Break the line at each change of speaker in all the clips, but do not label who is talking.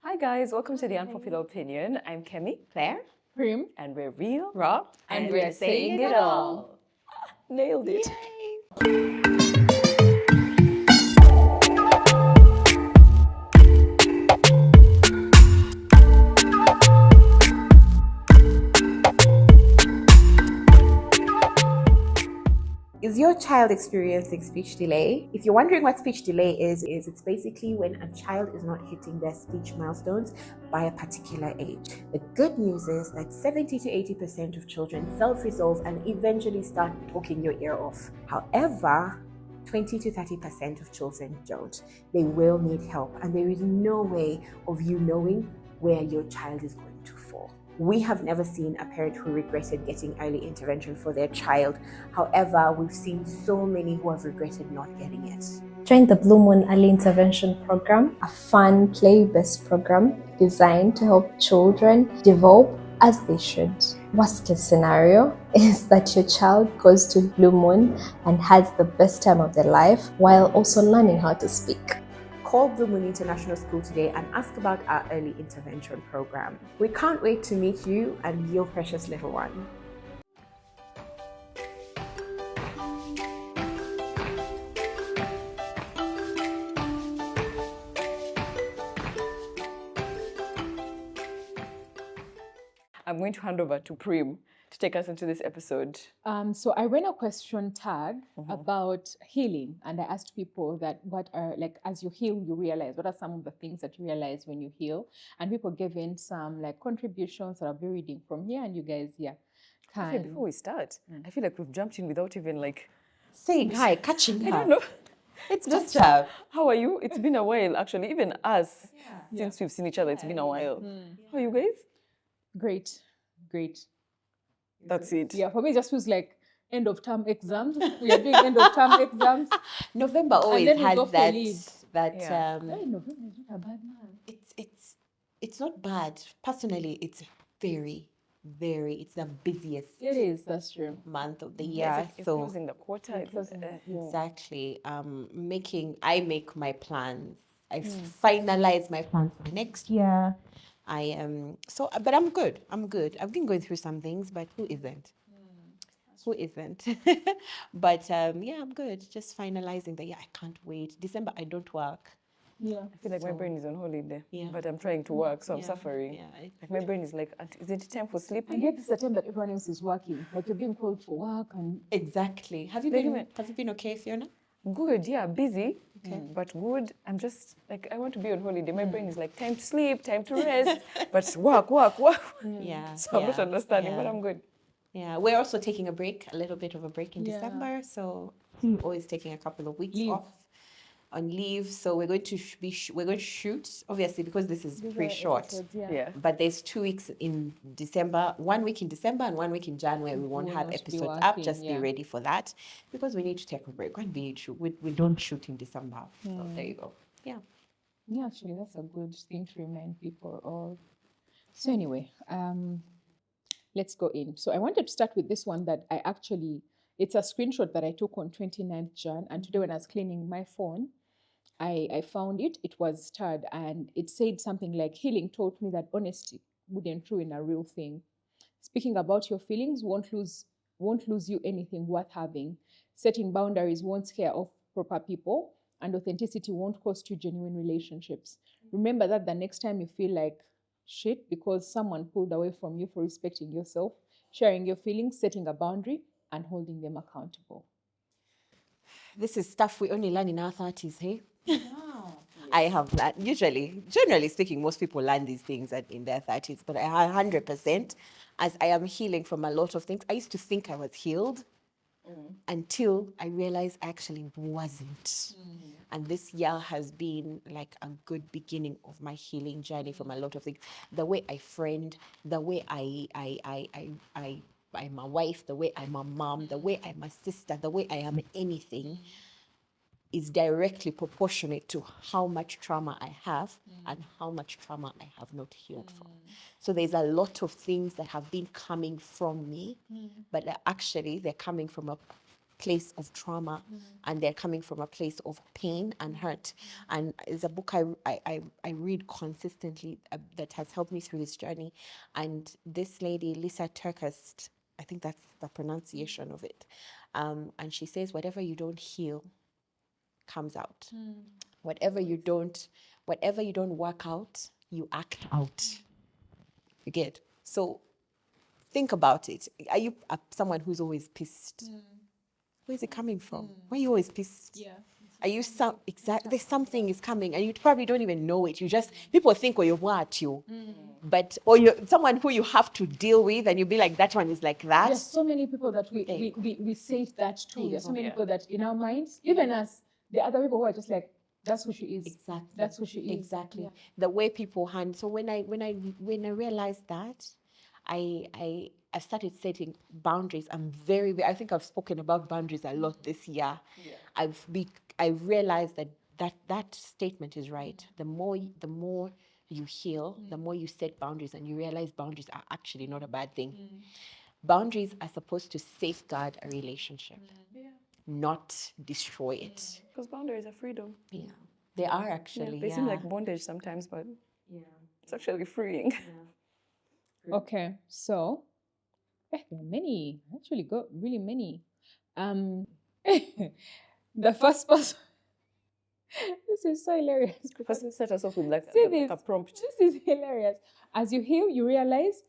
Hi guys, welcome to the Unpopular Opinion. I'm Kemi,
Claire,
Prim,
and we're real,
Rob,
and we're saying it all. Nailed it.
Yay! Is your child experiencing speech delay? If you're wondering what speech delay is it's basically when a child is not hitting their speech milestones by a particular age. The good news is that 70 to 80% of children self-resolve and eventually start talking your ear off. However, 20 to 30% of children don't. They will need help, and there is no way of you knowing where your child is going to fall. We have never seen a parent who regretted getting early intervention for their child. However, we've seen so many who have regretted not getting it.
Join the Bluemoon Early Intervention Program, a fun, play-based program designed to help children develop as they should. Worst case scenario is that your child goes to Bluemoon and has the best time of their life while also learning how to speak.
Call Bluemoon International School today and ask about our early intervention program. We can't wait to meet you and your precious little one.
I'm going to hand over to Prim to take us into this episode.
So I ran a question tag about healing, and I asked people that what are, like, as you heal, you realize, what are some of the things that you realize when you heal? And people gave in some like contributions that I'll be reading from here, and you guys,
Okay, before we start, I feel like we've jumped in without even like
Saying hi, catching her.
I don't know.
It's just her.
How are you? It's been a while, actually. Even us, since we've seen each other, it's been a while. How are you guys?
Great.
That's it.
Yeah, for me, it just feels like end of term exams. We are doing end of term exams.
November always
then we
has
go for
that.
leave.
Yeah.
Hey, November is not a bad month.
It's not bad. Personally, it's very, it's the busiest
It is, that's true.
month of the
Yeah,
year.
it's
So
closing the quarter.
exactly. I make my plans. I finalize my plans for next year. I am but I'm good. I've been going through some things, but who isn't? Who isn't? But yeah, I'm good. Just finalizing the year. I can't wait. December, I don't work.
Yeah.
I feel like my brain is on holiday,
Yeah.
but I'm trying to work, so I'm suffering.
Yeah.
Like my brain is like, is it time for
I
sleeping?
get this time that everyone else is working. Like you're being called for work and
Exactly. Have you been okay, Fiona?
Good, yeah, busy, but good. I'm just like, I want to be on holiday. My brain is like, time to sleep, time to rest, but work.
Yeah.
So I'm not understanding, but I'm good.
Yeah, we're also taking a little bit of a break in
Yeah.
December. So always taking a couple of weeks
Leave.
off on leave. So we're going to we're going to shoot, obviously, because this is pretty short.
Yeah.
But there's 2 weeks in December, 1 week in December and 1 week in January. We won't
will
have
not be
episodes up.
working,
Just be
yeah.
ready for that because we need to take a break. When we don't shoot in December. So there you go. Yeah.
Yeah, actually, that's a good thing to remind people of. So anyway, let's go in. So I wanted to start with this one that it's a screenshot that I took on 29th Jan. And today when I was cleaning my phone, I found it. It was starred and it said something like, healing taught me that honesty wouldn't ruin a real thing. Speaking about your feelings won't lose you anything worth having. Setting boundaries won't scare off proper people, and authenticity won't cost you genuine relationships. Remember that the next time you feel like shit because someone pulled away from you for respecting yourself, sharing your feelings, setting a boundary, and holding them accountable.
This is stuff we only learn in our 30s, hey? I have that. Generally speaking, most people learn these things in their 30s, but I 100%, as I am healing from a lot of things. I used to think I was healed until I realized I actually wasn't. And this year has been like a good beginning of my healing journey from a lot of things. The way I friend, the way I'm a wife, the way I'm a mom, the way I'm a sister, the way I am anything is directly proportionate to how much trauma I have and how much trauma I have not healed from. So there's a lot of things that have been coming from me, but actually they're coming from a place of trauma, and they're coming from a place of pain and hurt. And it's a book I read consistently that has helped me through this journey. And this lady, Lisa Turkest, I think that's the pronunciation of it, and she says, whatever you don't heal comes out. Whatever you don't work out, you act out. You get? So think about it. Are you someone who's always pissed? Where is it coming from? Why are you always pissed?
Yeah.
Are you there's something is coming and you probably don't even know it. You just, people think, oh, you're what you, but, or you're someone who you have to deal with and you'll be like, that one is like that.
There's so many people that we say that too. There's so many people that in our minds, even us, the other people who are just like, that's who she is.
Exactly.
That's who she is.
Exactly.
Yeah.
The way people hand. So when I realized that, I started setting boundaries. I think I've spoken about boundaries a lot this year. Yeah. I realized that statement is right. The more you heal, the more you set boundaries, and you realize boundaries are actually not a bad thing. Boundaries are supposed to safeguard a relationship, not destroy it.
Because boundaries are freedom.
Yeah, they are actually.
They seem like bondage sometimes, but it's actually freeing.
Okay, so there are many, actually got really many. The first person, this is so hilarious.
First, set us off with like a prompt.
This is hilarious. As you heal, you realize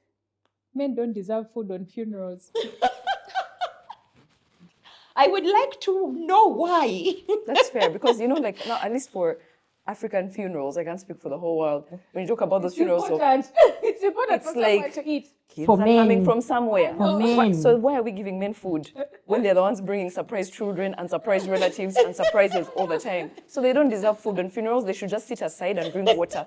men don't deserve food on funerals.
I would like to know why.
That's fair, because like now, at least for African funerals, I can't speak for the whole world. When you talk about those funerals,
It's important
it's
for
like
someone to eat.
kids are coming from somewhere.
For men.
So why are we giving men food when they're the ones bringing surprise children and surprise relatives and surprises all the time? So they don't deserve food on funerals. They should just sit aside and drink water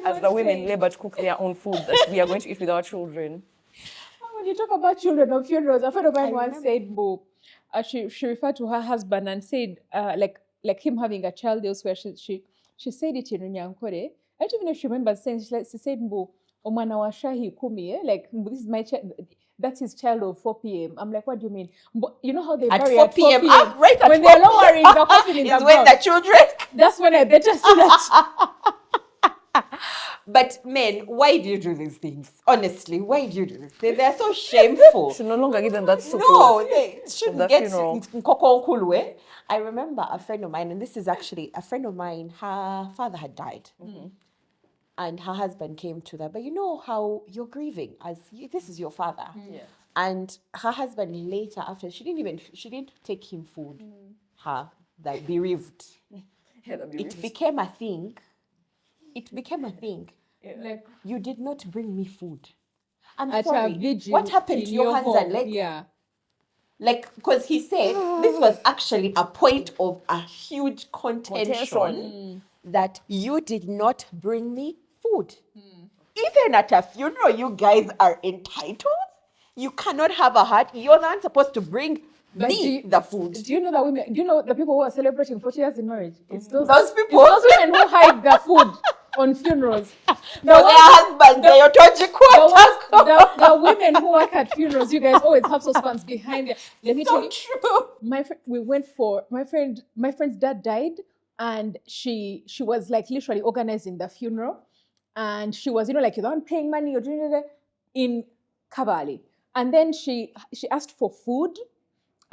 as the women labor to cook their own food that we are going to eat with our children.
When you talk about children on funerals, a friend of mine once said, Bo, she referred to her husband and said, like him having a child elsewhere, she said it in Runyankore. I don't even know if she remembers saying, she said, Bo, Omana wa shahi kumi, like, this is my child, that's his child of 4 p.m. I'm like, what do you mean? But you know how they bury
at 4 p.m. Right at
when
4
they're lowering the coffin in the
is when
ground.
the children.
That's when I better see that.
But men, why do you do these things? Honestly, why do you do this? They're so shameful.
Should no longer give them that soup.
No, they shouldn't
the
get
funeral.
Cocacola. I remember a friend of mine, and this is actually a friend of mine, her father had died. And her husband came to that. But you know how you're grieving as this is your father.
Yeah.
And her husband later, after, she didn't take him food. Her, like, bereaved. It became a thing.
Like,
You did not bring me food. I'm
at
sorry.
a vigil
What happened to
in
your hands
home.
and legs?
Yeah.
Like, because he said this was actually a point of a huge contention that you did not bring me food. Even at a funeral, you guys are entitled. You cannot have a heart. You're not supposed to bring
But
me the food.
Do you know that women? Do you know the people who are celebrating 40 years in marriage? It's those
people.
It's those women who hide the food on funerals.
No, their husbands, they are touching
The women who work at funerals, you guys always have suspense behind it. Let me tell you,
true.
my friend's dad died, and she was like literally organizing the funeral, and she was like the one paying money or doing it in Kabali, and then she asked for food.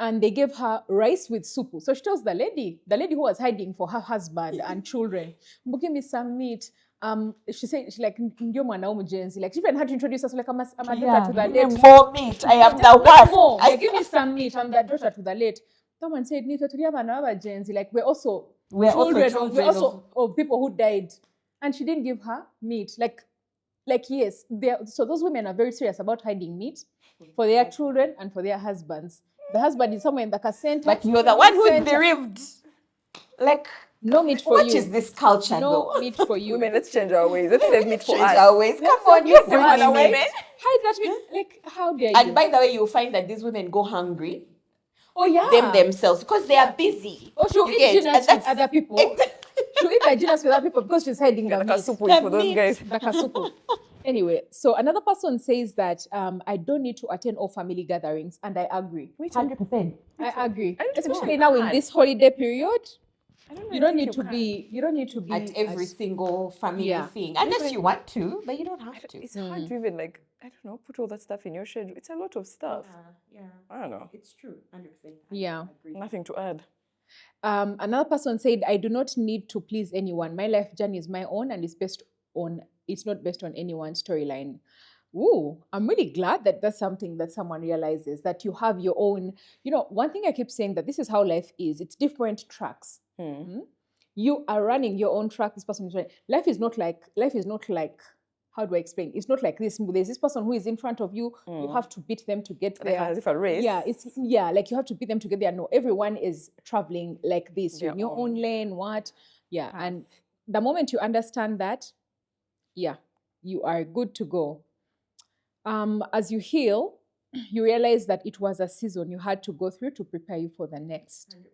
And they gave her rice with soup. So she tells the lady who was hiding for her husband and children, give me some meat. She said, like, like she even had to introduce herself like, I'm a daughter to the late.
More meat. I am the one.
More. Like, give me some meat. I'm the daughter to the late. Someone said, like, we're also children. We're also of people who died. And she didn't give her meat. Like yes. So those women are very serious about hiding meat for their children and for their husbands. The husband is somewhere in the center.
But you're the one who's bereaved. Like,
no meat for you.
What is this culture,
no
though?
meat for you.
Women, let's change our ways. Let's save meat for
Change
us.
our ways. Come on, you bring
other
women.
women.
Hide that meat. Like, how dare you?
And by the way, you'll find that these women go hungry.
Oh, yeah.
Themselves, because they are busy.
Or she'll
You
eat
get-
dinners
and that's-
with other people. She'll eat the dinners with other people because she's hiding the meat.
Kasupu is for those
meat.
guys.
The kasupu. Anyway, so another person says that I don't need to attend all family gatherings, and I agree.
100%.
I agree,
I don't think
especially
you
now in
can.
this holiday period.
I don't
You
even
don't
think
need
you
to
can.
be. You don't need to be
At every single family
Yeah.
thing. Unless you want to, but you don't have to.
It's hard to even like, I don't know, put all that stuff in your schedule. It's a lot of stuff.
Yeah.
I don't know.
It's true. 100%.
Yeah.
Nothing to add.
Another person said, I do not need to please anyone. My life journey is my own and it's not based on anyone's storyline. Ooh, I'm really glad that that's something that someone realizes, that you have your own. One thing I keep saying, that this is how life is. It's different tracks. You are running your own track. This person is running. Life is not like, how do I explain? It's not like this. There's this person who is in front of you. You have to beat them to get
Like
there.
as if a race.
Yeah, like you have to beat them to get there. No, everyone is traveling like this. You're in your own lane. Yeah. And the moment you understand that, yeah, you are good to go. As you heal, you realize that it was a season you had to go through to prepare you for the next. 100%.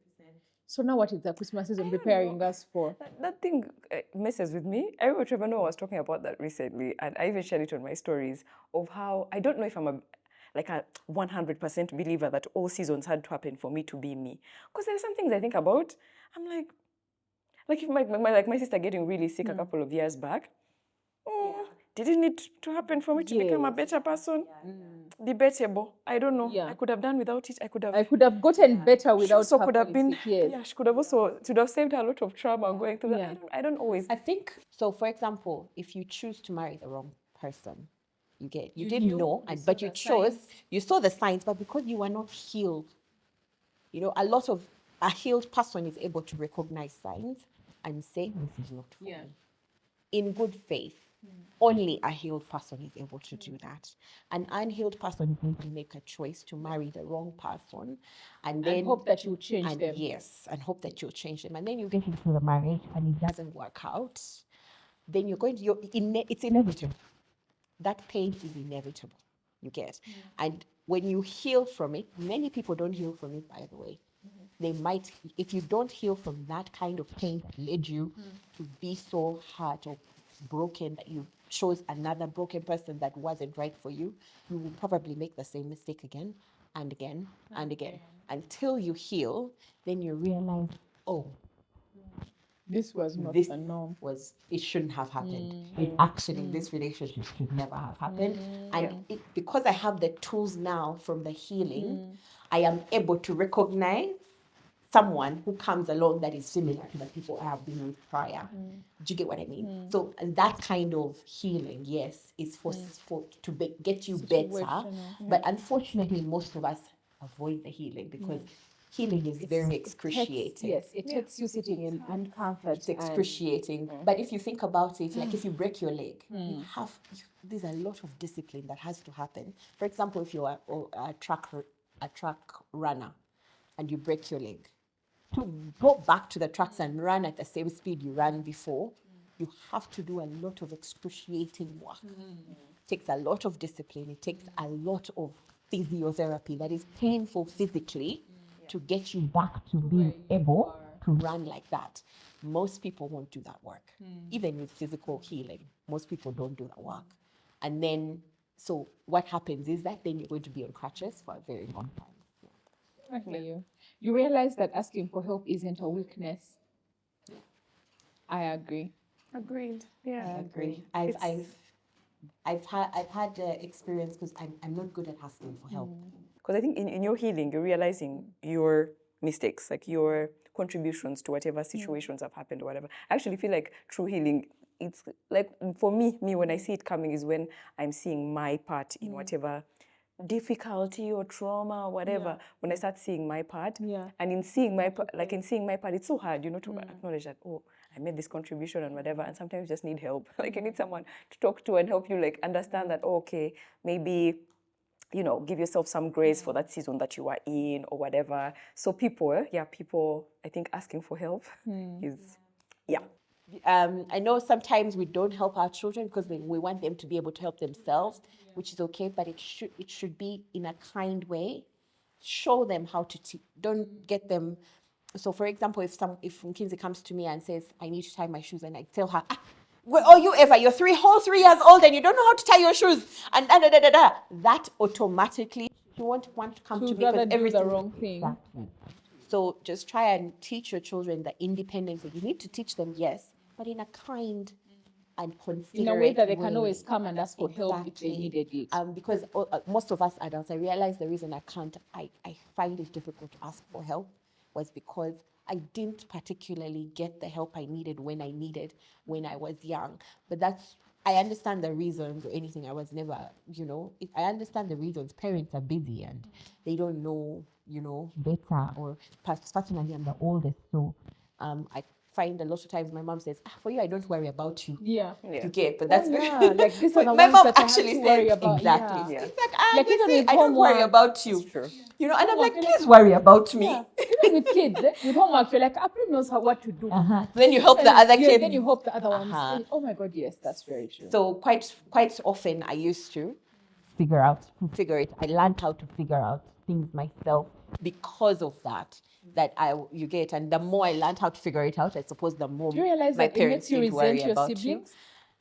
So now what is the Christmas season preparing us for?
That thing messes with me. I remember Trevor Noah was talking about that recently, and I even shared it on my stories of how I don't know if I'm a 100% believer that all seasons had to happen for me to be me. Because there's some things I think about. I'm like if my sister getting really sick a couple of years back. Did it need to happen for me to become a better person? Debatable. I don't know.
Yeah.
I could have done without it. I could have
gotten better without
she also could have been.
sick, yes.
Yeah, she could have also saved her a lot of trauma going through that.
Yeah.
I don't always.
I think so. For example, if you choose to marry the wrong person, you didn't know, but you chose. You saw the signs, but because you were not healed, a healed person is able to recognize signs and say this is not for me. In good faith. Only a healed person is able to do that. An unhealed person is going to make a choice to marry the wrong person, and then
hope that you change them.
Yes, and hope that you'll change them. And then you get into the marriage, and it doesn't work out. Then it's inevitable. That pain is inevitable. You get, and when you heal from it, many people don't heal from it. By the way, they might, if you don't heal from that kind of pain that led you to be so hurt or broken that you chose another broken person that wasn't right for you, you will probably make the same mistake again and again and again until you heal. Then you realize, oh,
this was not the norm.
It shouldn't have happened. This relationship should never have happened. And because I have the tools now from the healing, I am able to recognize someone who comes along that is similar to the people I have been with prior. Do you get what I mean? So, and that kind of healing, yes, is get you better. But unfortunately, most of us avoid the healing because healing is very excruciating.
It takes you sitting in uncomfort.
It's excruciating. But if you think about it, like if you break your leg, there's a lot of discipline that has to happen. For example, if you're a track runner and you break your leg, to go back to the tracks and run at the same speed you ran before, you have to do a lot of excruciating work. It takes a lot of discipline. It takes a lot of physiotherapy that is painful physically to get you back to being able to run like that. Most people won't do that work. Even with physical healing, most people don't do that work. And then, so what happens is that then you're going to be on crutches for a very long time.
I hear you. You realize that asking for help isn't a weakness. I agree.
Agreed. Yeah.
I agree. I've had experience because I'm not good at asking for help.
Because I think in your healing, you're realizing your mistakes, like your contributions to whatever situations have happened or whatever. I actually feel like true healing, it's like for me, when I see it coming is when I'm seeing my part in whatever difficulty or trauma or whatever. When I start seeing my part, and in seeing my part, it's so hard, to acknowledge that, oh, I made this contribution and whatever, and sometimes you just need help. Like you need someone to talk to and help you like understand that, oh, okay, maybe, give yourself some grace for that season that you are in or whatever. So people, I think asking for help is,
I know sometimes we don't help our children because we want them to be able to help themselves, which is okay, but it should be in a kind way. Show them how to don't get them. So for example, if Mkinzi comes to me and says, I need to tie my shoes, and I tell her, Or you ever, you're 3 years old and you don't know how to tie your shoes, and that automatically you won't want to come to me
rather
because
do the
everything
wrong thing.
Exactly. So just try and teach your children the independence that you need to teach them, yes, but in a kind and considerate
In a way that they can
way.
always come and ask for help if they
Exactly.
needed it.
Because most of us adults, I realize the reason I find it difficult to ask for help was because I didn't particularly get the help I needed when I was young. But I understand the reasons or anything. I was never, I understand the reasons. Parents are busy and they don't know, better, or personally I'm the oldest. So I find a lot of times my mom says, for you, I don't worry about you.
Yeah.
You get, but that's
like these are the
my
ones
mom
that I have
actually
to worry
said
about.
exactly.
Yeah.
It's like,
Like, even with
I don't worry
homework.
about you.
True.
And I'm like,
Homework,
please worry about me.
Yeah. Even with kids, with homework, you're like, April knows what to do.
Then you help the other kids.
Then you hope the other ones. Oh my God, yes, that's very true.
So quite often I used to figure it. I learned how to figure out things myself because of that you get. And the more I learned how to figure it out, I suppose the more
Do you realize
my
that it
parents
makes you
didn't worry
resent your
about you.
siblings?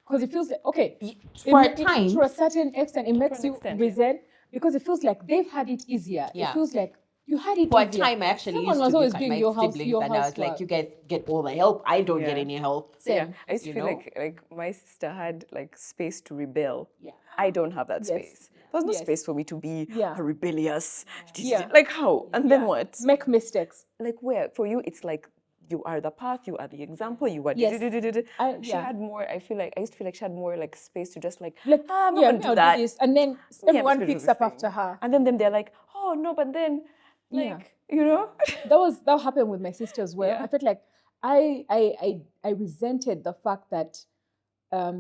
Because it feels like, okay,
For a time,
to a certain extent, it makes you
extent,
resent because it feels like they've had it easier.
Yeah.
It feels like you had it
for a
easier.
time I actually
Someone
used
was
to
always
look at
doing
my
your house,
siblings
your
and I was like,
housework.
you guys get all the help. I don't get
Yeah.
any help.
Same.
I used to feel like my sister had like space to rebel.
Yeah.
I don't have that
Yes.
space. There's no
Yes.
space for me to be
Yeah.
a rebellious.
Yeah.
Like how? And then what?
Make mistakes.
Like where? For you, it's like you are the path, you are the example, you are.
Yes.
She had more. I used to feel like she had more like space to just like.
Like,
I'm not
yeah,
gonna
I'll
do that.
this. And then
Me, I'm
everyone
just gonna do
picks
this
up
thing.
after her.
And then they're like, oh no, but then, like,
Yeah. That happened with my sister as well.
Yeah.
I felt like I resented the fact that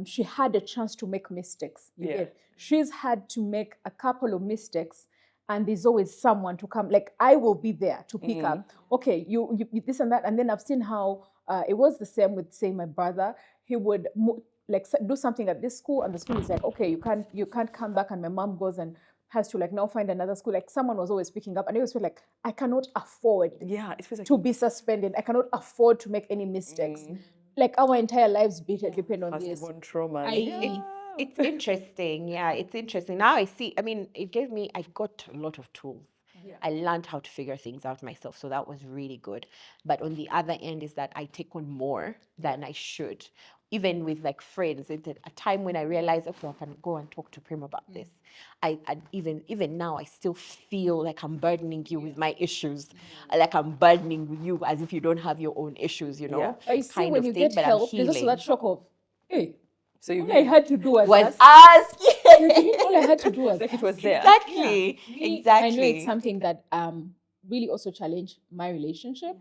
she had a chance to make mistakes. You
Yeah.
get? She's had to make a couple of mistakes, and there's always someone to come. Like, I will be there to pick up. Okay, you this and that. And then I've seen how it was the same with, say, my brother. He would do something at this school, and the school is like, okay, you can't come back, and my mom goes and has to like now find another school. Like, someone was always picking up, and I always feel like I cannot afford
Yeah, it feels like
to be suspended. I cannot afford to make any mistakes. Like, our entire lives depend on this.
firstborn trauma.
It's interesting. Yeah, it's interesting. Now I see. I mean, I got a lot of tools. Yeah. I learned how to figure things out myself. So that was really good. But on the other end is that I take on more than I should. Even with like friends, it's a time when I realized, okay, I can go and talk to Prim about this. And even now, I still feel like I'm burdening you with my issues. Like I'm burdening you as if you don't have your own issues,
Yeah.
I see when you get help, there's also that shock of, hey,
So you
all I had to do was
was
ask. All I had to do was
like it was there.
Exactly.
I know it's something that really also challenged my relationship.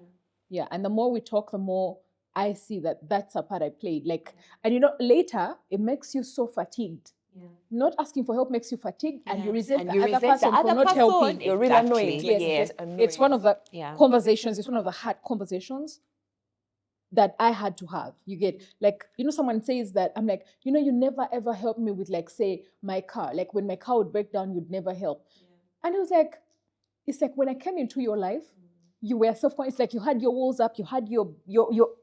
Yeah, and the more we talk, the more I see that that's a part I played. Like, and later it makes you so fatigued. Yeah. Not asking for help makes you fatigued, and you resent the other person for not helping.
You're really annoying.
Yes,
annoying.
It's one of the conversations. It's one of the hard conversations that I had to have. You get, like, someone says that, I'm like, you never ever help me with, like, say, my car. Like, when my car would break down, you'd never help. And it was like, it's like when I came into your life, you were self-conscious. It's like you had your walls up, you had your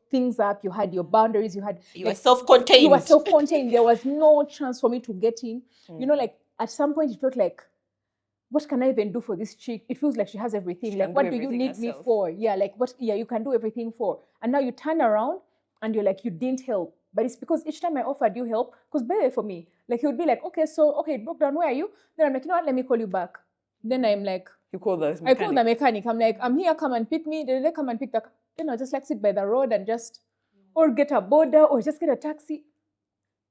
things up, you had your boundaries, you
were self-contained.
You were self-contained. There was no chance for me to get in. Like, at some point it felt like, what can I even do for this chick? It feels like she has everything. Like, what do you need me for? Yeah, like, what? Yeah, you can do everything for. And now you turn around and you're like, you didn't help. But it's because each time I offered you help, because better for me, like, he would be like, okay, it broke down. Where are you? Then I'm like, you know what? Let me call you back. Then I'm like,
you call the mechanic.
I call the mechanic. I'm like, I'm here. Come and pick me. They come and pick the car. Then I just like sit by the road and just, or get a border or just get a taxi.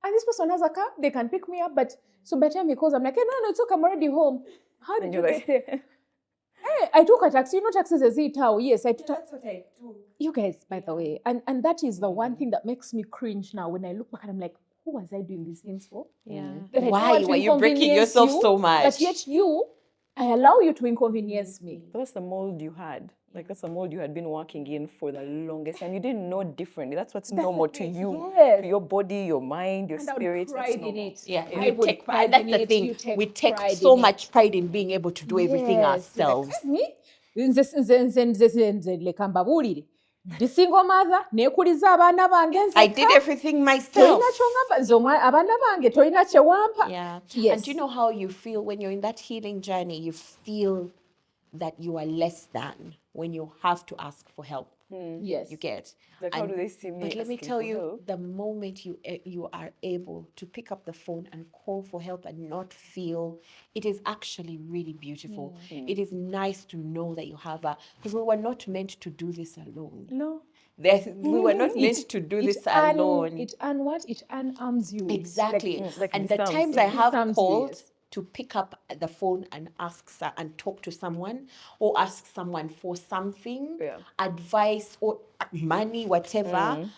And this person has a car. They can pick me up. But so by the time he calls, I'm like, hey, no, it's okay. I'm already home. How did you get there? Hey, I took a taxi. Taxis is it how? Yes, I took. That's what I do. You guys, by the way, and that is the one thing that makes me cringe now when I look back and I'm like, who was I doing these things for?
Yeah.
Why
were you breaking yourself so much?
But yet I allow you to inconvenience me.
But that's the mold you had. Like, that's the mold you had been working in for the longest time. You didn't know differently. That's what's normal to you, to your body, your mind, your spirit.
Pride in it.
Yeah,
that's
the thing. We take so much pride in being able to do everything ourselves.
Me? the single mother, nekuliza abaana bange nzekka.
I did everything myself.
Tolina kyongamba, nze abaana bange tolina kyewampa.
Yeah.
Yes.
And do you know how you feel when you're in that healing journey? You feel that you are less than when you have to ask for help.
Yes.
You get.
Like, how do they see me
But let me
asking
tell
for
you,
help?
the moment you are able to pick up the phone and call for help and not feel, it is actually really beautiful. It is nice to know that you have because we were not meant to do this alone.
No.
We were not meant to do this alone.
It unarms you.
Exactly.
like
And the
disarms.
times I have
Disarms you,
called
yes.
to pick up the phone and and talk to someone or ask someone for something, advice or money, whatever,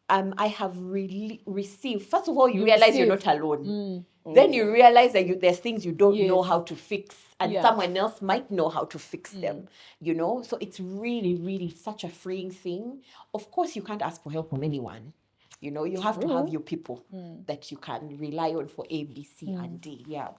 I have really received. First of all, you realize you're not alone. Then you realize that there's things you don't know how to fix, and someone else might know how to fix them, So it's really, really such a freeing thing. Of course, you can't ask for help from anyone. You have to have your people that you can rely on for A, B, C, and D. Yeah.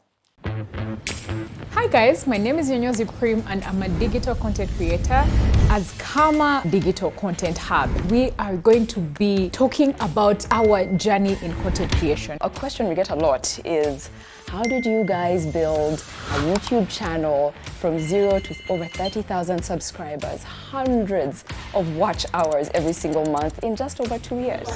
Hi guys, my name is Nzou Media and I'm a digital content creator as KHAMA Digital Content Hub. We are going to be talking about our journey in content creation.
A question we get a lot is, how did you guys build a YouTube channel from 0 to over 30,000 subscribers, hundreds of watch hours every single month in just over 2 years?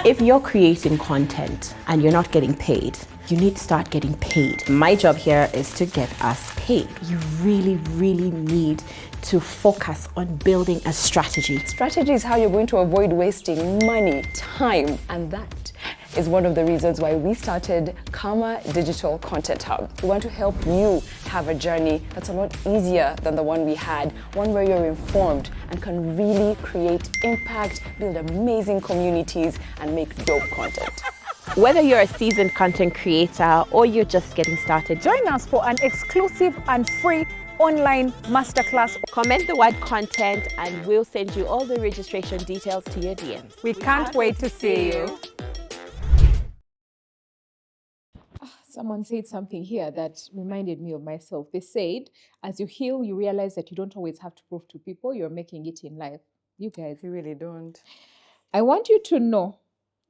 If you're creating content and you're not getting paid, you need to start getting paid. My job here is to get us paid. You really, really need to focus on building a strategy.
Strategy is how you're going to avoid wasting money, time, and that is one of the reasons why we started KHAMA Digital Content Hub. We want to help you have a journey that's a lot easier than the one we had, one where you're informed and can really create impact, build amazing communities, and make dope content.
Whether you're a seasoned content creator or you're just getting started,
Join us for an exclusive and free online masterclass.
comment the word content and we'll send you all the registration details to your DMs.
We can't wait to see you. Someone said something here that reminded me of myself. They said, as you heal, you realize that you don't always have to prove to people you're making it in life. You guys.
You really don't.
I want you to know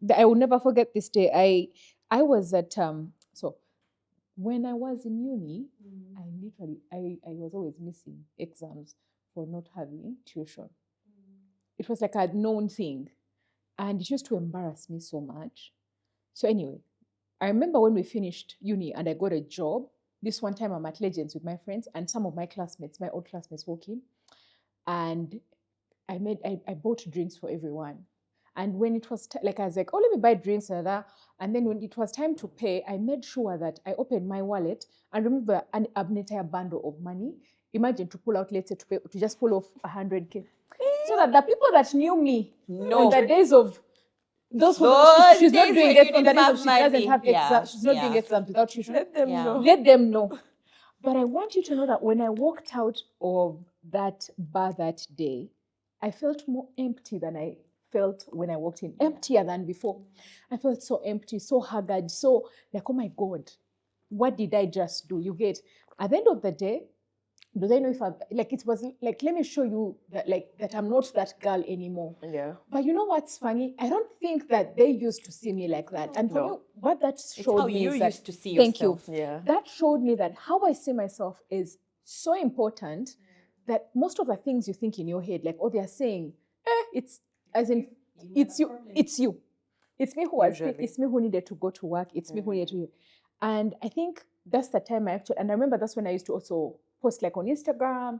that I will never forget this day. I was at, so when I was in uni, I was always missing exams for not having tuition. It was like a known thing. And it used to embarrass me so much. So anyway, I remember when we finished uni and I got a job. This one time I'm at Legends with my friends and some of my classmates, my old classmates walk in. And I bought drinks for everyone. And when it was I was like, oh, let me buy drinks and that. And then when it was time to pay, I made sure that I opened my wallet and removed an entire bundle of money. Imagine to pull out, let's say, to just pull off 100K. So that the people that knew me on the days of those she's not doing it on the days of she doesn't have exams. She's not doing exams without tuition.
Let them know.
Let them know. But I want you to know that when I walked out of that bar that day, I felt more empty than I felt when I walked in, emptier than before. I felt so empty, so haggard, so like, oh my God, what did I just do? You get, at the end of the day, do they know if it was like, let me show you that I'm not that girl anymore.
Yeah.
But you know what's funny? I don't think that they used to see me like that. And for me, what that showed me is that,
used to see yourself.
thank you.
Yeah.
That showed me that how I see myself is so important that most of the things you think in your head, like, oh, they're saying, it's as in, it's you. It's me who was sick. It's me who needed to go to work. It's me who needed to. And I think that's the time and I remember that's when I used to also post like on Instagram,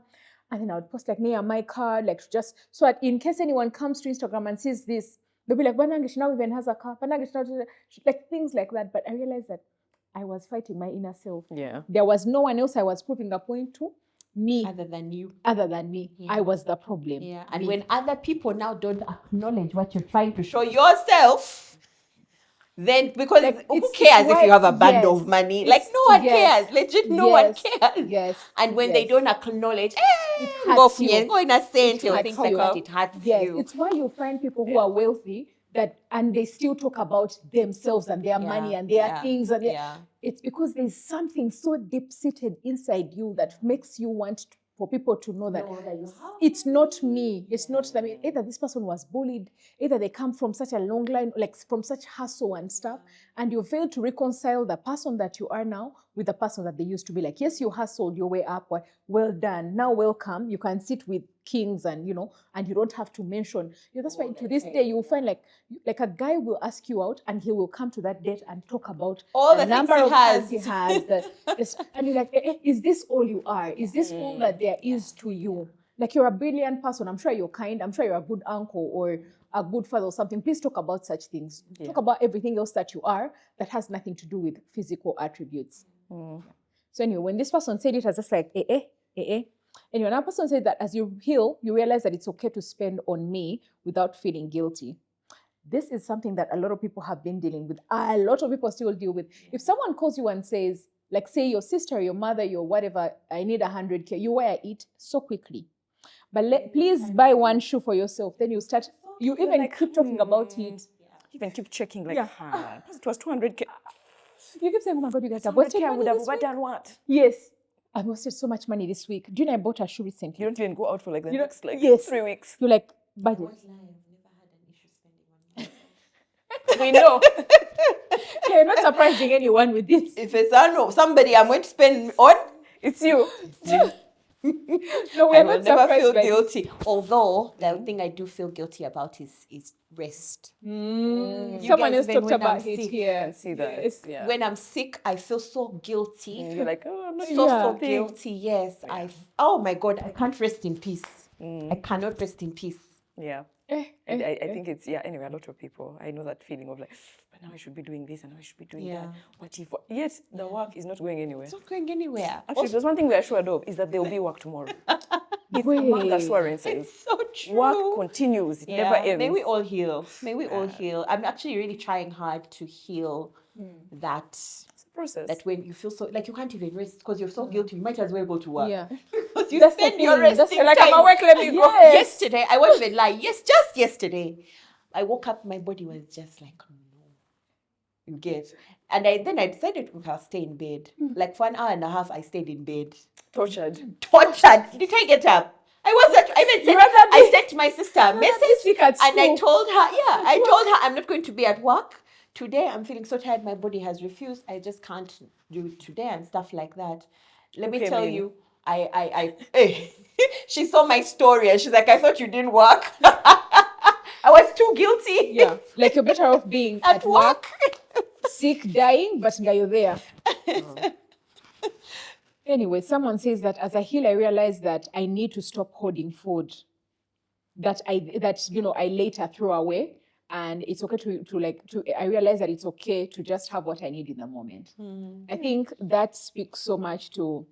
and then I would post like near my card, like just so that in case anyone comes to Instagram and sees this, they'll be like, Banangish now even has a car, Banangish now, like things like that. But I realized that I was fighting my inner self.
Yeah.
There was no one else I was proving a point to. Me.
Other than you.
Yeah. I was the problem.
Yeah. And when other people now don't acknowledge what you're trying to show yourself, then because
like,
who cares if you have a bundle of money? Like no one cares. Legit, no one cares.
Yes.
And when they don't acknowledge,
it hurts you.
Go in a things like
you.
that, it hurts you.
It's why you find people who are wealthy and they still talk about themselves and their money and their things and it's because there's something so deep seated inside you that makes you want for people to know that it's not me. It's not that either this person was bullied, either they come from such a long line, like from such hustle and stuff, and you fail to reconcile the person that you are now with the person that they used to be. Like, yes, you hustled your way up, well done. Now welcome. You can sit with kings and, and you don't have to mention. That's why to this day you'll find like a guy will ask you out and he will come to that date and talk about
all the
number
things
of cars he has. And you're like, is this all you are? Is this all that there is to you? Like, you're a brilliant person. I'm sure you're kind. I'm sure you're a good uncle or a good father or something. Please talk about such things. Yeah. Talk about everything else that you are that has nothing to do with physical attributes. Yeah. So anyway, when this person said it, I was just like, Anyway, another person said that as you heal, you realize that it's okay to spend on me without feeling guilty. This is something that a lot of people have been dealing with. A lot of people still deal with. If someone calls you and says, like, say your sister, your mother, your whatever, I need 100K, you wear it so quickly. But please buy one shoe for yourself. Then you even like, keep talking about it.
You even keep checking, like, it was 200K.
You keep saying, oh my God, you guys have wasted money this week.
Done what?
Yes. I wasted so much money this week. Do you know I bought a shoe recently?
You don't even go out for like the next 3 weeks.
You're like, budget.
We know.
Yeah, you're not surprising anyone with this.
If it's somebody I'm going to spend on,
it's you.
No, we're not
never
surprised.
Feel guilty. Although the thing I do feel guilty about is rest.
Someone else talked about it here.
I can see that.
Yeah. When I'm sick, I feel so guilty.
You're like, oh, I'm not
so guilty. Yes, oh my God, I can't rest in peace. I cannot rest in peace.
Yeah. I think it's, anyway, a lot of people, I know that feeling of like, but now I should be doing this and now I should be doing that. What if, yet the work is not going anywhere.
It's not going anywhere.
Actually, there's one thing we're assured of, is that there will be work tomorrow. It's among assurances.
It's so true.
Work continues, it never ends.
May we all heal. May we all heal. I'm actually really trying hard to heal that
process.
That when you feel so, like you can't even rest because you're so guilty, you might as well go to work.
Yeah.
Because you spend your resting
like,
time.
I'm at work, let me go.
Yesterday, I won't even lie. Just yesterday, I woke up, my body was just like, no. You get. And then I decided I'll stay in bed. Like for 1.5 hours, I stayed in bed.
Tortured.
Did I get up? I sent my sister a message and I told her, I'm not going to be at work. Today, I'm feeling so tired. My body has refused. I just can't do it today and stuff like that. Let me tell you, she saw my story and she's like, I thought you didn't work. I was too guilty.
Yeah, like you're better off being at work, sick, dying, but now you're there. Anyway, someone says that as I heal, I realize that I need to stop hoarding food that I later throw away. And it's okay I realize that it's okay to just have what I need in the moment. I think that speaks so much to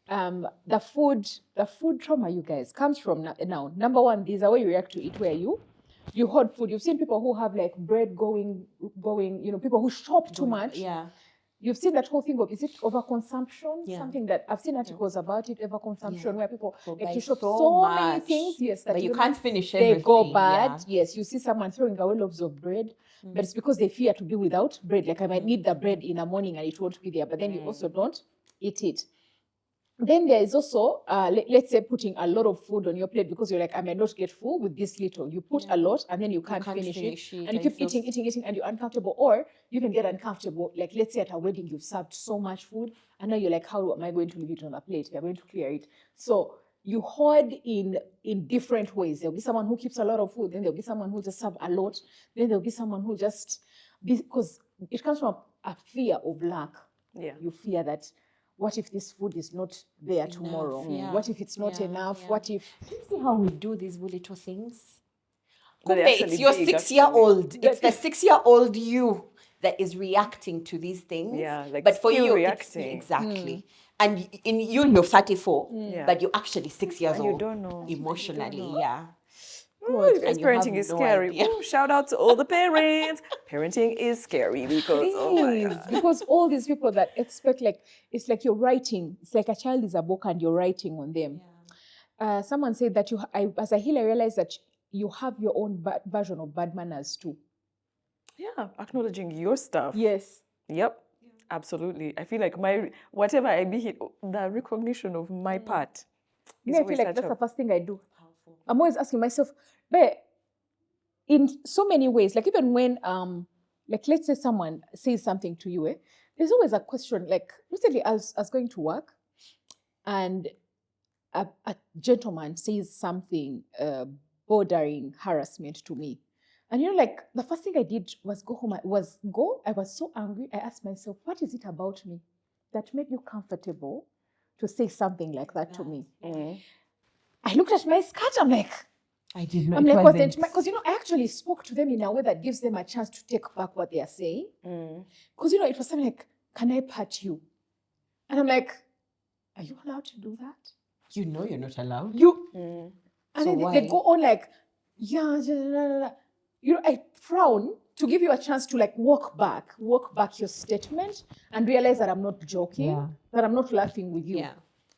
the food trauma, you guys, comes from now. Number one, there's a way you react to it where you hoard food. You've seen people who have like bread going, people who shop too much.
Yeah.
You've seen that whole thing of, is it overconsumption? Yeah. Something that I've seen articles about it, overconsumption, where people like you shop so many things, yes, that
but you can't finish everything.
They go bad. Yeah. Yes, you see someone throwing away loaves of bread, but it's because they fear to be without bread. Like I might need the bread in the morning and it won't be there, but then you also don't eat it. Then there is also, let's say, putting a lot of food on your plate because you're like, I might not get full with this little. You put a lot and then you can't finish it. And you keep eating, and you're uncomfortable. Or you can get uncomfortable. Like, let's say at a wedding, you've served so much food. And now you're like, how am I going to leave it on the plate? You're going to clear it. So you hoard in different ways. There'll be someone who keeps a lot of food. Then there'll be someone who just serves a lot. Then there'll be someone who just, because it comes from a fear of lack. Yeah. You fear that, what if this food is not there tomorrow? Yeah. What if it's not enough? Yeah. What if...
Do you see how we do these little things? It's your 6-year-old. It's the 6-year-old you that is reacting to these things.
Yeah, like
but for you,
reacting.
Exactly. And you're 34, but you're actually 6 years old.
You don't know.
Emotionally, yeah.
Because parenting is scary. Ooh, shout out to all the parents. Parenting is scary because
because all these people that expect, like, it's like you're writing. It's like a child is a book and you're writing on them. Yeah. Someone said that as a healer, I realized that you have your own version of bad manners too.
Yeah, acknowledging your stuff.
Yes.
Yep. Absolutely. I feel like whatever I be, the recognition of my part.
Me, I feel like that's the first thing I do. I'm always asking myself, but in so many ways, like even when, like let's say someone says something to you, there's always a question. Like recently, I was going to work, and a gentleman says something bordering harassment to me. And like the first thing I did was go home. I was so angry. I asked myself, what is it about me that made you comfortable to say something like that to me? I looked at my skirt. I'm like,
I did not.
I'm like, wasn't because I actually spoke to them in a way that gives them a chance to take back what they are saying. Because it was something like, can I pat you? And I'm like, are you allowed to do that?
You're not allowed.
And
So
then
why?
they go on like, I frown to give you a chance to like walk back your statement and realize that I'm not joking, that I'm not laughing with you.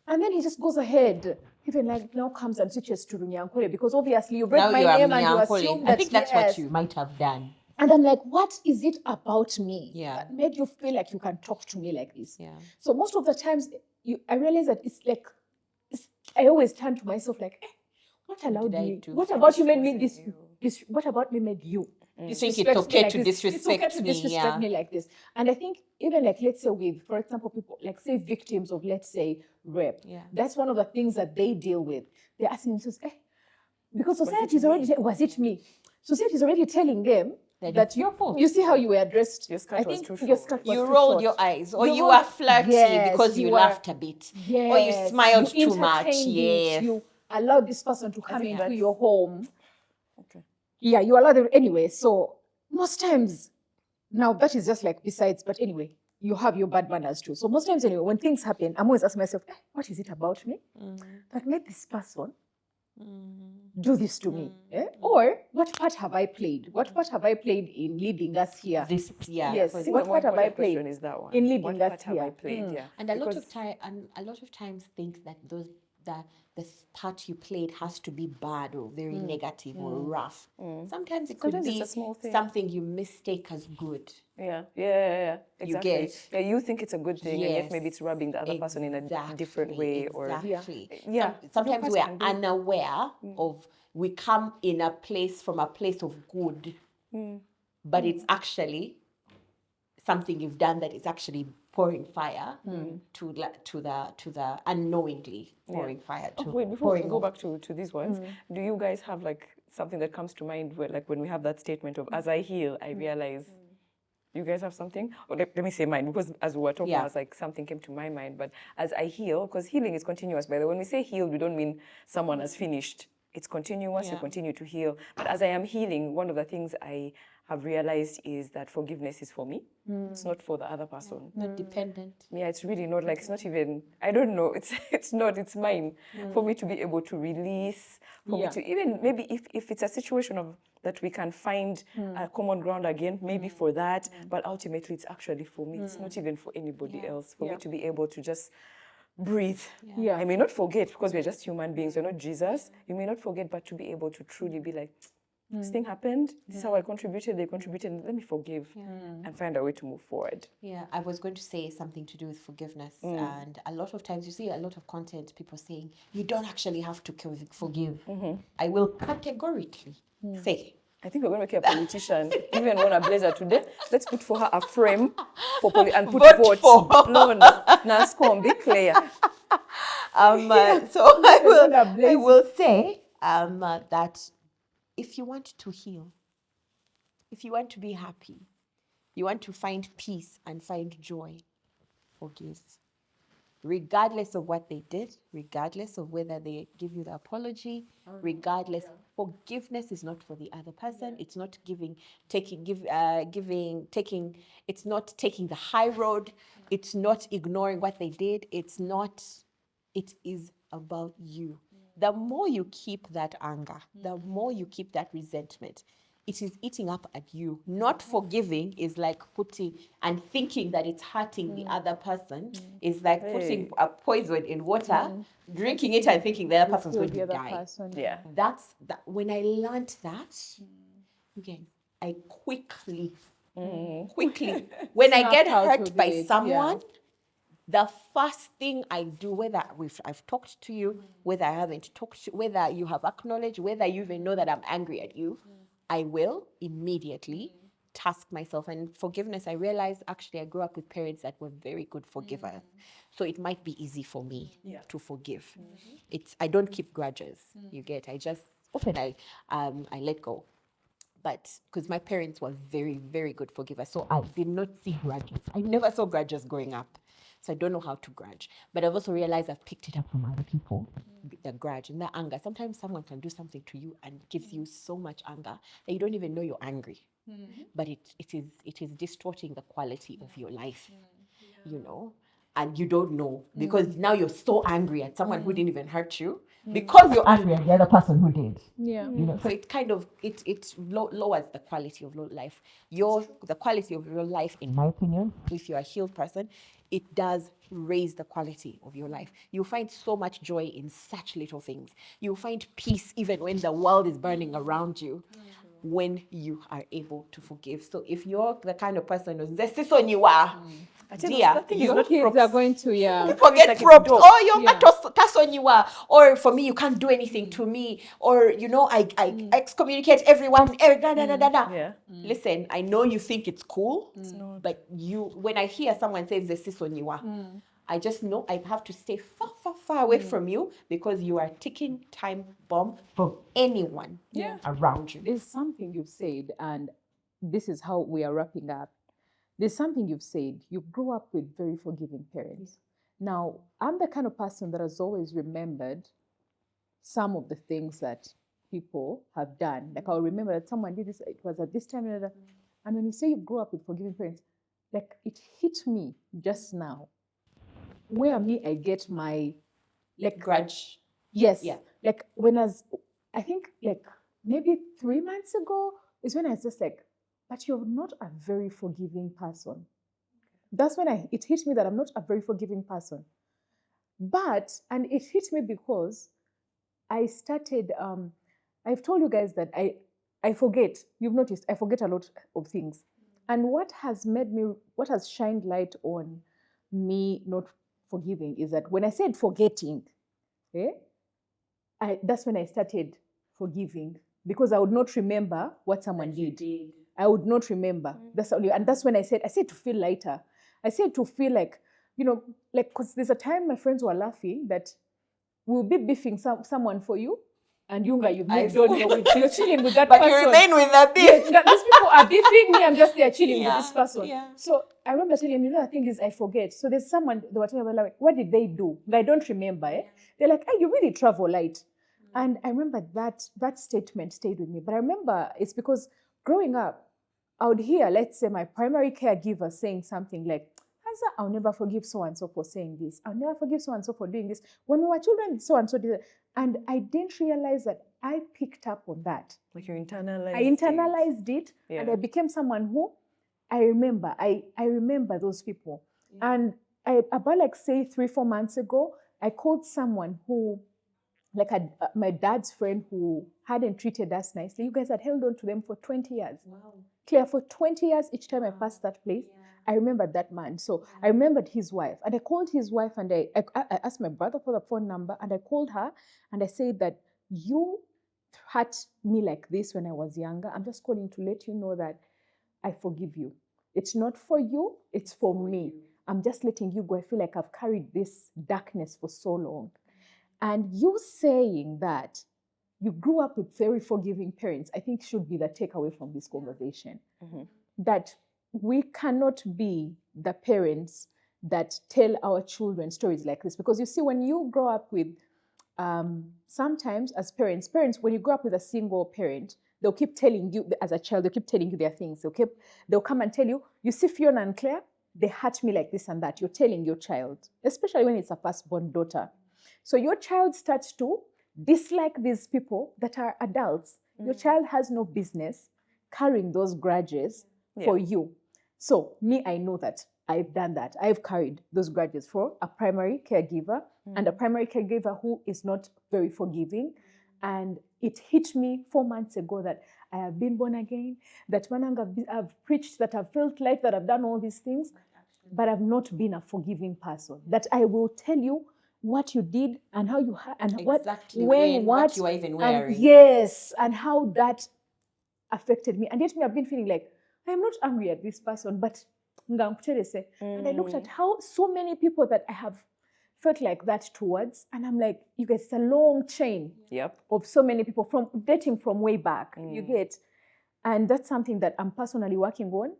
And then he just goes ahead, even like now comes and switches to Runyankole, because obviously you break my name and you assume that
I think that's what you might have done.
And I'm like, what is it about me
that
made you feel like you can talk to me like this?
So
most of the times I realize that it's like, I always turn to myself like, what allowed me? What about you made me this? What about me made you?
You think it's okay to disrespect
It's okay to disrespect me like this. And I think even like, let's say with, for example, people like say victims of, let's say, rape. That's one of the things that they deal with. They're asking themselves, because society is already, was it me? Society is already telling them that your fault. You see how you were addressed.
Your skirt was too short.
You rolled your eyes, or you were flirty because you laughed a bit, or you smiled too much. Yes,
you allowed this person to come into your home. Yeah, you allow them anyway. So most times, now that is just like besides, but anyway, you have your bad manners too. So most times anyway, when things happen, I'm always asking myself, what is it about me that made this person do this to me? Or what part have I played? What part have I played in leading us here? Yes. What part have I played
is that one.
in leading
what
us
part
here?
have I played?
And a lot of times think that the part you played has to be bad or very negative or rough. Sometimes it could be
it's a small thing.
something you mistake as good.
Yeah. Exactly.
You get?
Yeah, you think it's a good thing, and yet maybe it's rubbing the other person in a different way.
Sometimes we are unaware of. We come from a place of good, but it's actually something you've done that is actually pouring fire to the unknowingly pouring fire.
Wait, before we go back to these ones, do you guys have like something that comes to mind where, like, when we have that statement of as I heal, I realize? You guys have something? Or let me say mine, because as we were talking, I was like, something came to my mind. But as I heal, because healing is continuous, by the way, when we say healed, we don't mean someone has finished. It's continuous, you continue to heal. But as I am healing, one of the things I have realized is that forgiveness is for me. It's not for the other person.
Not dependent.
Yeah, it's really not, like, it's not even, I don't know, it's mine. For me to be able to release, for me to even, maybe if it's a situation of that we can find a common ground again, maybe for that, but ultimately it's actually for me. It's not even for anybody else. For me to be able to just breathe. I may not forget, because we're just human beings, we're not Jesus. You may not forget, but to be able to truly be like, this thing happened, this is how I contributed, they contributed, let me forgive and find a way to move forward.
Yeah, I was going to say something to do with forgiveness. And a lot of times you see a lot of content, people saying, you don't actually have to forgive. I will categorically say,
I think we're going to make her a politician. Even won a blazer today. Let's put for her a frame and put vote. No, be clear.
So I will say that if you want to heal, if you want to be happy, you want to find peace and find joy, forgive. Regardless of what they did, regardless of whether they give you the apology, regardless, forgiveness is not for the other person. It's not it's not taking the high road. It's not ignoring what they did. It is about you. The more you keep that anger, the more you keep that resentment, it is eating up at you. Not forgiving is like putting and thinking that it's hurting the other person is like putting a poison in water, drinking it and thinking the other person's going to die. That's that. When I learned that, again, I quickly, when I get hurt by someone, the first thing I do, whether I've talked to you, whether I haven't talked to you, whether you have acknowledged, whether you even know that I'm angry at you, I will immediately task myself. And forgiveness, I realized actually I grew up with parents that were very good forgivers. So it might be easy for me to forgive. I don't keep grudges, you get. I just often I let go. But because my parents were very, very good forgivers, so I did not see grudges. I never saw grudges growing up. So I don't know how to grudge. But I've also realized I've picked it up from other people, the grudge and the anger. Sometimes someone can do something to you and gives you so much anger that you don't even know you're angry. But it is distorting the quality of your life, you know, and you don't know because now you're so angry at someone who didn't even hurt you because you're angry at the other person who did.
Yeah.
You know, so it kind of lowers the quality of your life. The quality of your life, in my opinion, if you're a healed person, it does raise the quality of your life. You'll find so much joy in such little things. You'll find peace even when the world is burning around you. When you are able to forgive. So if you're the kind of person who's this is on you are, dear,
Your kids are going to,
forget
like
props.
it's
Oh, you're
Yeah.
that's on you are. Or for me, you can't do anything to me. Or you know, I excommunicate everyone.
Yeah.
Listen, I know you think it's cool,
not.
but when I hear someone say this is on you are, I just know I have to stay far, far, far away from you because you are ticking time bomb for anyone around you.
There's something you've said, and this is how we are wrapping up. There's something you've said. You grew up with very forgiving parents. Now, I'm the kind of person that has always remembered some of the things that people have done. Like I'll remember that someone did this, it was at this time, and when you say you grew up with forgiving parents, like it hit me just now where I get my like
Grudge.
yes.
Yeah.
Like I think like maybe 3 months ago is when I was just like, but you're not a very forgiving person. That's when it hit me that I'm not a very forgiving person. And it hit me because I started, I've told you guys that I forget. You've noticed, I forget a lot of things. And what has shined light on me not forgiving is that when I said forgetting, that's when I started forgiving because I would not remember what someone did. I would not remember. And that's when I said to feel lighter. I said to feel like, like, because there's a time my friends were laughing that we'll be beefing someone for you, and Yunga, you've moved on. You're chilling with that
But
person.
you remain with that beef.
Yes, these people are beefing me. I'm just there chilling with this person.
Yeah.
So I remember telling him, the thing is, I forget. So there's someone, they were telling me, like, what did they do? I don't remember. They're like, hey, you really travel light. And I remember that statement stayed with me. But I remember it's because growing up, I would hear, let's say, my primary caregiver saying something like, I'll never forgive so-and-so for saying this. I'll never forgive so-and-so for doing this. When we were children, so-and-so did it. And I didn't realize that I picked up on that.
Like you internalized
I internalized it and I became someone who I remember. I remember those people. Yeah. And about like say 3-4 months ago, I called someone who, like my dad's friend who hadn't treated us nicely. You guys had held on to them for 20 years. Wow. Clear, for 20 years, each time I passed that place, I remembered that man. So I remembered his wife. And I called his wife and I asked my brother for the phone number and I called her and I said that you hurt me like this when I was younger. I'm just calling to let you know that I forgive you. It's not for you, it's for me. I'm just letting you go. I feel like I've carried this darkness for so long. And you saying that you grew up with very forgiving parents, I think should be the takeaway from this conversation. Mm-hmm. That we cannot be the parents that tell our children stories like this. Because you see, when you grow up with, sometimes as parents, when you grow up with a single parent, they'll keep telling you, as a child, they'll keep telling you their things. They'll come and tell you, you see Fiona and Claire, they hurt me like this and that. You're telling your child, especially when it's a firstborn daughter. So your child starts to dislike these people that are adults. Your child has no business carrying those grudges for you. So me, I know that I've done that. I've carried those grudges for a primary caregiver and a primary caregiver who is not very forgiving. And it hit me 4 months ago that I have been born again, that I've preached, that I've felt life, that I've done all these things. but I've not been a forgiving person. That I will tell you what you did and how you and
Exactly
what
you are even wearing.
Yes, and how that affected me. And yet me, I've been feeling like I am not angry at this person, but and I looked at how so many people that I have felt like that towards, and I'm like, you guys, it's a long chain of so many people from dating from way back. You get, and that's something that I'm personally working on.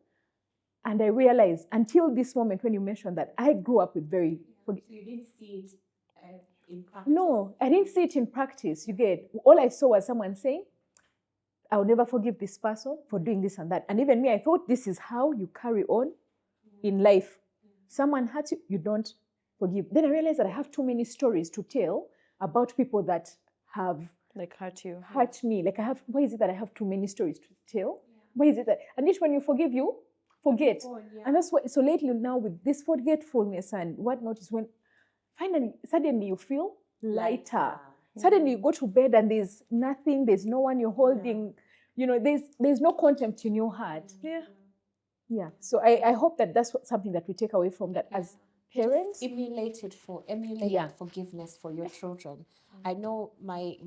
And I realized until this moment when you mentioned that, I grew up with very.
So you didn't see it in practice?
No, I didn't see it in practice. You get, all I saw was someone saying, I'll never forgive this person for doing this and that. And even me, I thought this is how you carry on in life. Someone hurt you, you don't forgive. Then I realized that I have too many stories to tell about people that have hurt me. Like why is it that I have too many stories to tell? Why is it that, and each when you forgive, you forget. And that's why, so lately now with this forgetfulness and whatnot is when suddenly you feel lighter. Suddenly you go to bed and there's nothing, there's no one you're holding, there's no contempt in your heart. Yeah. So I hope that that's something that we take away from that as parents.
Emulate forgiveness for your children. I know my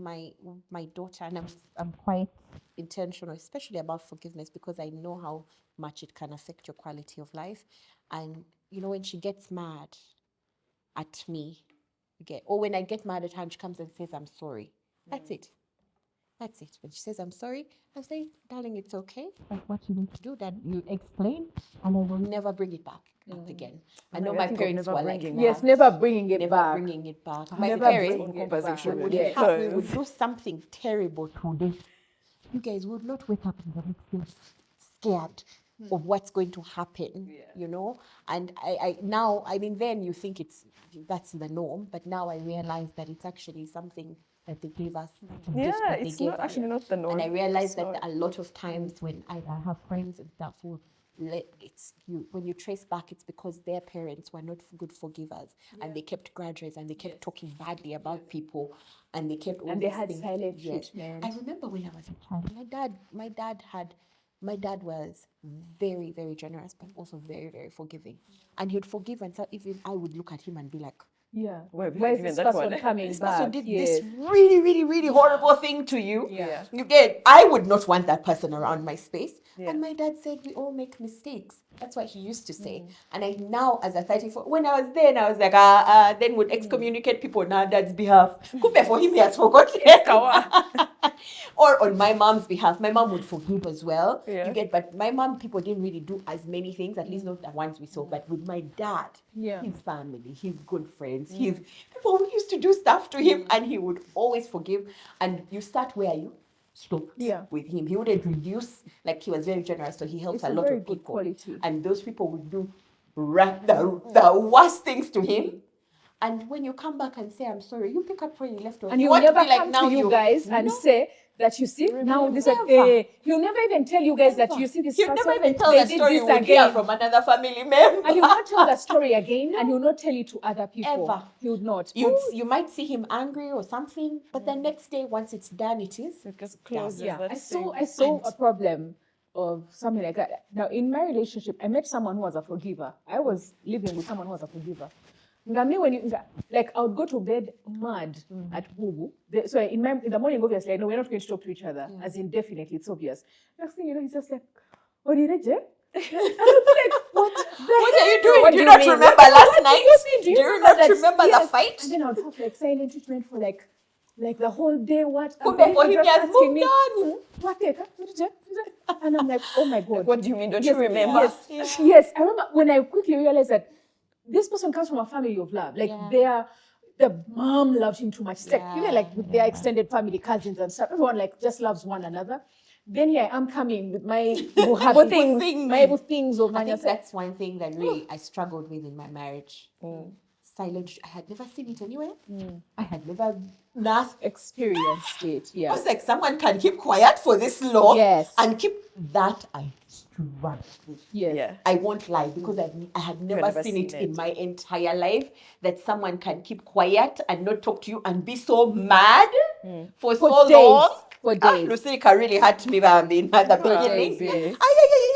daughter, and I'm quite intentional, especially about forgiveness, because I know how much it can affect your quality of life. And when she gets mad at me, or when I get mad at her and she comes and says, I'm sorry. That's it. When she says, I'm sorry, I say, darling, it's okay. That's what you need to do. That you explain, and I will never bring it back up again. I know my parents were like,
yes, never bringing it
never
back.
bringing it back.
My parents
would do something terrible today. You guys would not wake up in the next day scared of what's going to happen, And then you think that's the norm, but now I realize that it's actually something that they gave us.
It's actually not the norm.
And I realize that a lot of times when I have friends and stuff who when you trace back, it's because their parents were not good forgivers, and they kept grudges, and they kept talking badly about people, and they kept
and they had silent treatment.
I remember when I was a child, my dad was very, very generous, but also very, very forgiving, and he'd forgive, and so even I would look at him and be like,
where's this person coming back?
So did this really, really, really horrible thing to you. You get, I would not want that person around my space. And my dad said, we all make mistakes. That's what he used to say. And I now, as a 34, when I was there, and I was like, then would excommunicate people on our dad's behalf. Kumbe for him, he has forgotten. Or on my mom's behalf, my mom would forgive as well. You get, but my mom, people didn't really do as many things, at least not the ones we saw. But with my dad, his family, his good friends, people who used to do stuff to him, and he would always forgive. And you start where you stopped with him. He wouldn't reduce, like he was very generous, so he helped a lot of people.
Quality.
And those people would do the worst things to him. And when you come back and say, I'm sorry, you pick up where you left off.
And he'll never come to you guys and say that, you see, now this he'll never even tell you guys that, you see, this person,
he'll never even tell the story would hear from another family member.
And he'll not tell the story again, and he'll not tell it to other people.
Ever.
He would not.
You might see him angry or something, but the next day, once it's done, it is.
I saw a problem of something like that. Now, in my relationship, I met someone who was a forgiver. I was living with someone who was a forgiver. I would go to bed mad at Bubu. So in the morning, obviously, I know we're not going to talk to each other, as in definitely, it's obvious. Next thing you know, he's just like, what did I do? And I'll be like, what
are you doing? Do you not remember last night? Do you not remember the fight?
And then I would have like silent treatment for like the whole day. What?
For him, he has moved on.
And I'm like, oh my God.
What do you mean? Don't you remember?
Yes. I remember when I quickly realized that this person comes from a family of love. Like the mom loved him too much. Like, even like with their extended family, cousins and stuff, everyone like just loves one another. Then here I am coming with my evil things.
I think that's one thing that really I struggled with in my marriage. Silent. I had never seen it anywhere. I had never
experienced it.
I was like, someone can keep quiet for this long, and keep that. I struggled with. I won't lie, because I had never seen it in my entire life, that someone can keep quiet and not talk to you and be so mad for so
days.
long.
For days.
Lucica really hurt me in the beginning.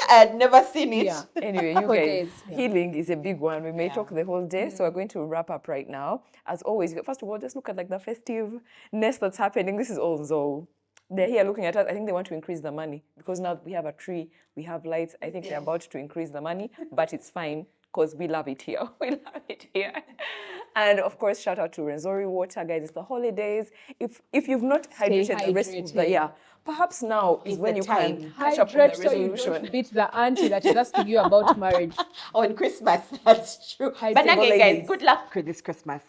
I had never seen it.
Yeah.
Anyway, you
For
guys,
days, yeah.
healing is a big one. We may talk the whole day, so we're going to wrap up right now. As always, first of all, just look at like the festiveness that's happening. This is all Nzou. They're here looking at us. I think they want to increase the money because now we have a tree, we have lights. I think they're about to increase the money, but it's fine because we love it here. We love it here. And of course, shout out to Rwenzori Water, guys. It's the holidays. If you've not hydrated the rest of the
hydrated.
year, perhaps now is
It's
when
the
you
time.
can catch up on the
Hydrate so you
resolution.
don't beat the auntie that is asking you about marriage.
On Christmas, that's true.
Hi,
But
single
again,
ladies.
guys, good luck for this Christmas.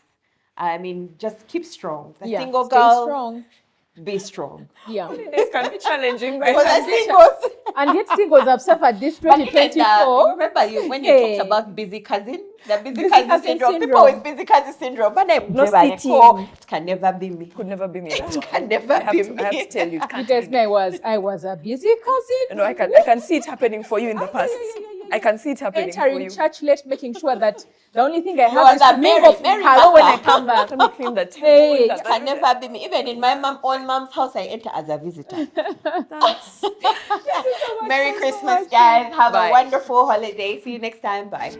I mean, just keep strong. The
Yeah,
single
stay
girls,
strong.
be strong.
Yeah.
This can be challenging,
For
right?
the singles.
And yet singles have suffered this
But even,
2024.
remember when you
Hey.
talked about busy cousin, the busy,
Busy
cousin,
cousin
syndrome. People
syndrome.
with busy cousin syndrome, but
Not
it can never be me.
Could never be me.
It can never
I have
be
to
me.
tell you, it
You
can't
guys
be
know
me.
I was a busy cousin.
No, I can see it happening for you in the past. I can see it happening for
Entering
you.
church late, making sure that the only thing I
was
have is
a
to
Mary-
mingle
Mary
hello when I
Martha.
come back.
Let me clean the table.
Hey,
that-
It can never be me. Even in my own mom's house, I enter as a visitor.
that's-
Merry Christmas, guys. Have
Bye.
a wonderful holiday. See you next time. Bye.